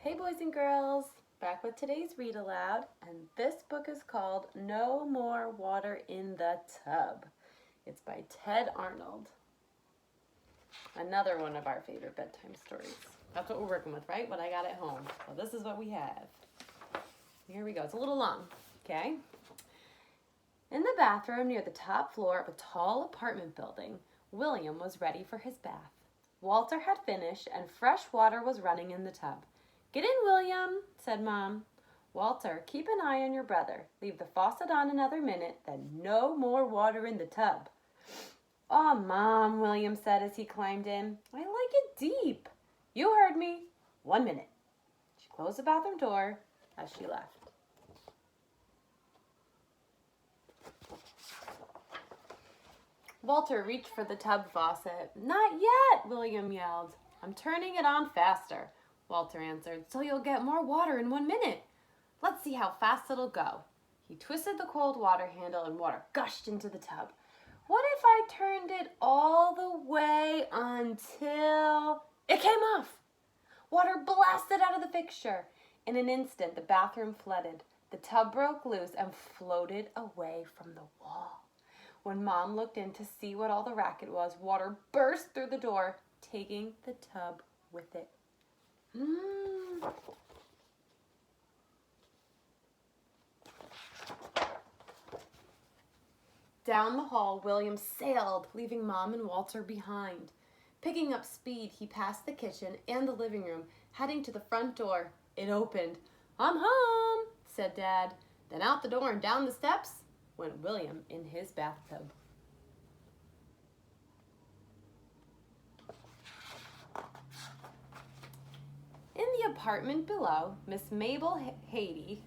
Hey boys and girls, back with today's read aloud, and this book is called No More Water in the Tub. It's by Ted Arnold. Another one of our favorite bedtime stories. That's what we're working with, right? What I got at home. So this is what we have. Here we go. It's a little long, okay? In the bathroom near the top floor of a tall apartment building, William was ready for his bath. Walter had finished and fresh water was running in the tub. "Get in, William," said Mom. "Walter, keep an eye on your brother. Leave the faucet on another minute, then no more water in the tub." "Oh, Mom," William said as he climbed in. "I like it deep." "You heard me. 1 minute." She closed the bathroom door as she left. Walter reached for the tub faucet. "Not yet," William yelled. "I'm turning it on faster," Walter answered, "so you'll get more water in 1 minute. Let's see how fast it'll go." He twisted the cold water handle and water gushed into the tub. "What if I turned it all the way until—" It came off! Water blasted out of the fixture. In an instant, the bathroom flooded. The tub broke loose and floated away from the wall. When Mom looked in to see what all the racket was, water burst through the door, taking the tub with it. Down the hall, William sailed, leaving Mom and Walter behind. Picking up speed, he passed the kitchen and the living room, heading to the front door. It opened. "I'm home," said Dad. Then out the door and down the steps went William in his bathtub. In the apartment below, Miss Mabel Haiti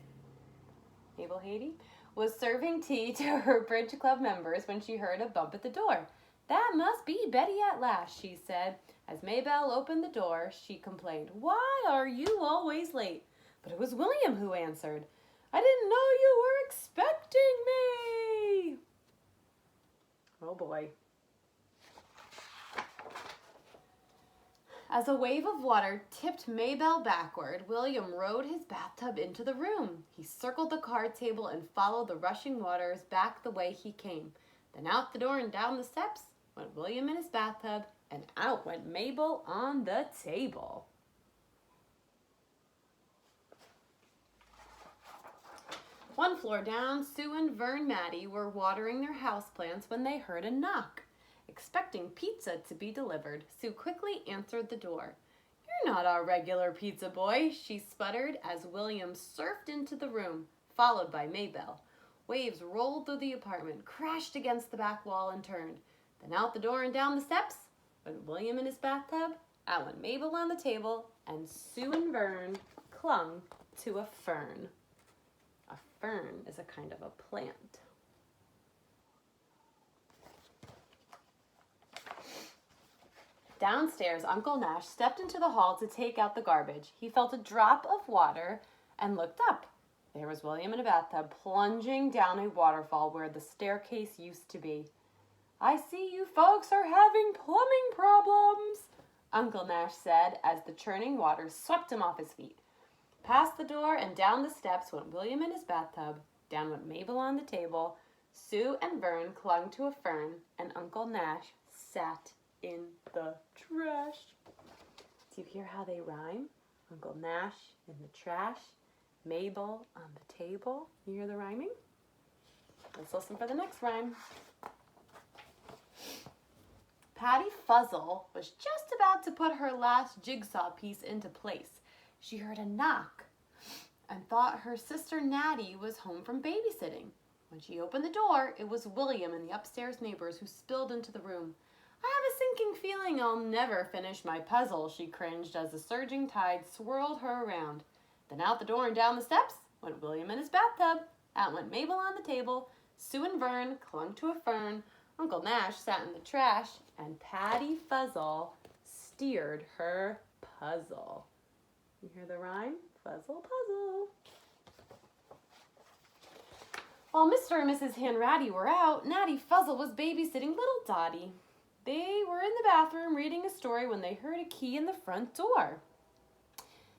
was serving tea to her bridge club members when she heard a bump at the door. "That must be Betty at last," she said. As Mabel opened the door, she complained, "Why are you always late?" But it was William who answered. "I didn't know you were expecting me." Oh boy. As a wave of water tipped Mabel backward, William rode his bathtub into the room. He circled the card table and followed the rushing waters back the way he came. Then out the door and down the steps went William in his bathtub, and out went Mabel on the table. One floor down, Sue and Vern Maddie were watering their houseplants when they heard a knock. Expecting pizza to be delivered, Sue quickly answered the door. "You're not our regular pizza boy," she sputtered as William surfed into the room, followed by Mabel. Waves rolled through the apartment, crashed against the back wall, and turned. Then out the door and down the steps went William in his bathtub, out went Mabel on the table, and Sue and Vern clung to a fern. A fern is a kind of a plant. Downstairs, Uncle Nash stepped into the hall to take out the garbage. He felt a drop of water and looked up. There was William in a bathtub, plunging down a waterfall where the staircase used to be. "I see you folks are having plumbing problems," Uncle Nash said as the churning water swept him off his feet. Past the door and down the steps went William in his bathtub, down went Mabel on the table, Sue and Vern clung to a fern, and Uncle Nash sat in the trash. Do you hear how they rhyme? Uncle Nash in the trash, Mabel on the table. You hear the rhyming? Let's listen for the next rhyme. Patty Fuzzle was just about to put her last jigsaw piece into place. She heard a knock and thought her sister Natty was home from babysitting. When she opened the door, it was William and the upstairs neighbors who spilled into the room. "I have a sinking feeling I'll never finish my puzzle," she cringed as the surging tide swirled her around. Then out the door and down the steps went William in his bathtub, out went Mabel on the table, Sue and Vern clung to a fern, Uncle Nash sat in the trash, and Patty Fuzzle steered her puzzle. You hear the rhyme? Fuzzle puzzle. While Mr. and Mrs. Hanratty were out, Natty Fuzzle was babysitting little Dottie. They were in the bathroom reading a story when they heard a key in the front door.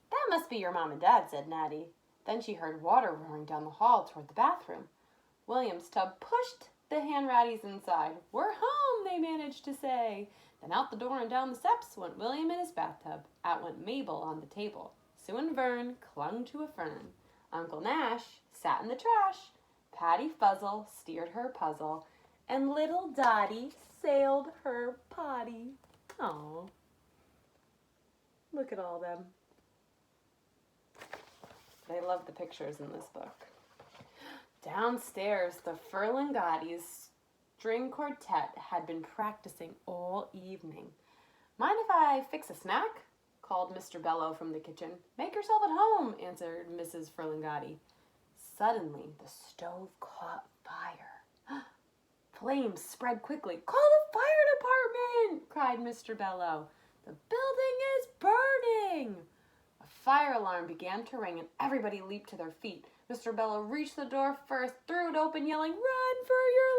"That Must be your mom and dad, said Natty. Then she heard water roaring down the hall toward the bathroom. William's tub pushed the Hanratties inside. We're home, they managed to say. Then out the door and down the steps went William in his bathtub. Out went Mabel on the table. Sue and Vern clung to a fern. Uncle Nash sat in the trash. Patty Fuzzle steered her puzzle. And little Dottie sailed her potty. Aw. Look at all them. I love the pictures in this book. Downstairs, the Ferlingottis string quartet had been practicing all evening. Mind if I fix a snack? Called Mr. Bello from the kitchen. Make yourself at home, answered Mrs. Ferlingotti. Suddenly, the stove caught fire. Flames spread quickly. Call the fire department, cried Mr. Bello. The building is burning. A fire alarm began to ring and everybody leaped to their feet. Mr. Bello reached the door first, threw it open, yelling, "Run for your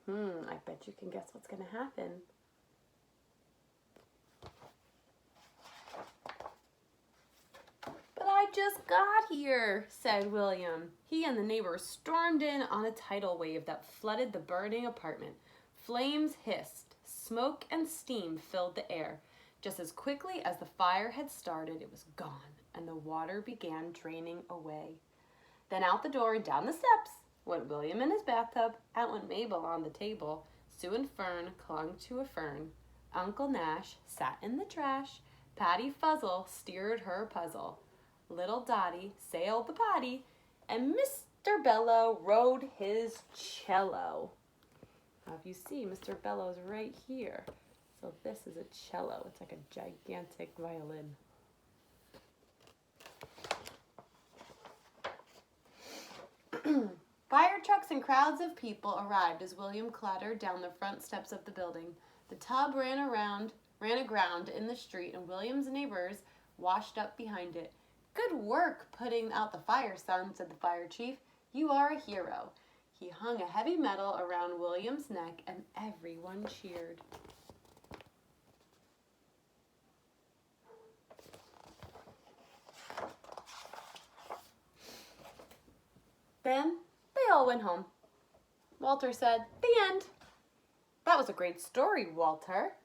life!" I bet you can guess what's going to happen. But I just got here, said William. He and the neighbors stormed in on a tidal wave that flooded the burning apartment. Flames hissed. Smoke and steam filled the air. Just as quickly as the fire had started, it was gone, and the water began draining away. Then out the door and down the steps went William in his bathtub. Out went Mabel on the table. Sue and Fern clung to a fern. Uncle Nash sat in the trash. Patty Fuzzle steered her puzzle. Little Dottie sailed the potty. And Mr. Bello rode his cello. Now, if you see, Mr. Bello's right here. So this is a cello. It's like a gigantic violin. Fire trucks and crowds of people arrived as William clattered down the front steps of the building. The tub ran aground in the street, and William's neighbors washed up behind it. Good work putting out the fire, son, said the fire chief. You are a hero. He hung a heavy medal around William's neck, and everyone cheered. Then they all went home. Walter said, "The end." That was a great story, Walter.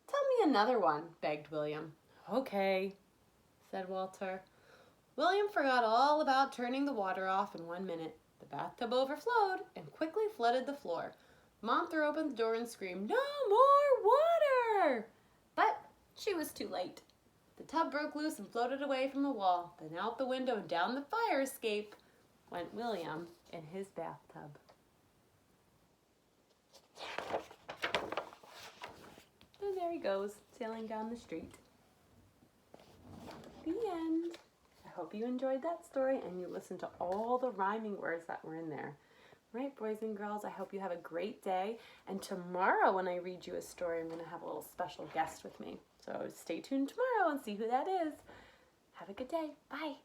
Tell me another one, begged William. Okay, said Walter. William forgot all about turning the water off in 1 minute. The bathtub overflowed and quickly flooded the floor. Mom threw open the door and screamed, "No more water!" But she was too late. The tub broke loose and floated away from the wall. Then out the window and down the fire escape went William in his bathtub. And there he goes, sailing down the street. The end. I hope you enjoyed that story and you listened to all the rhyming words that were in there. Right, boys and girls, I hope you have a great day. And tomorrow when I read you a story, I'm going to have a little special guest with me. So stay tuned tomorrow and see who that is. Have a good day. Bye.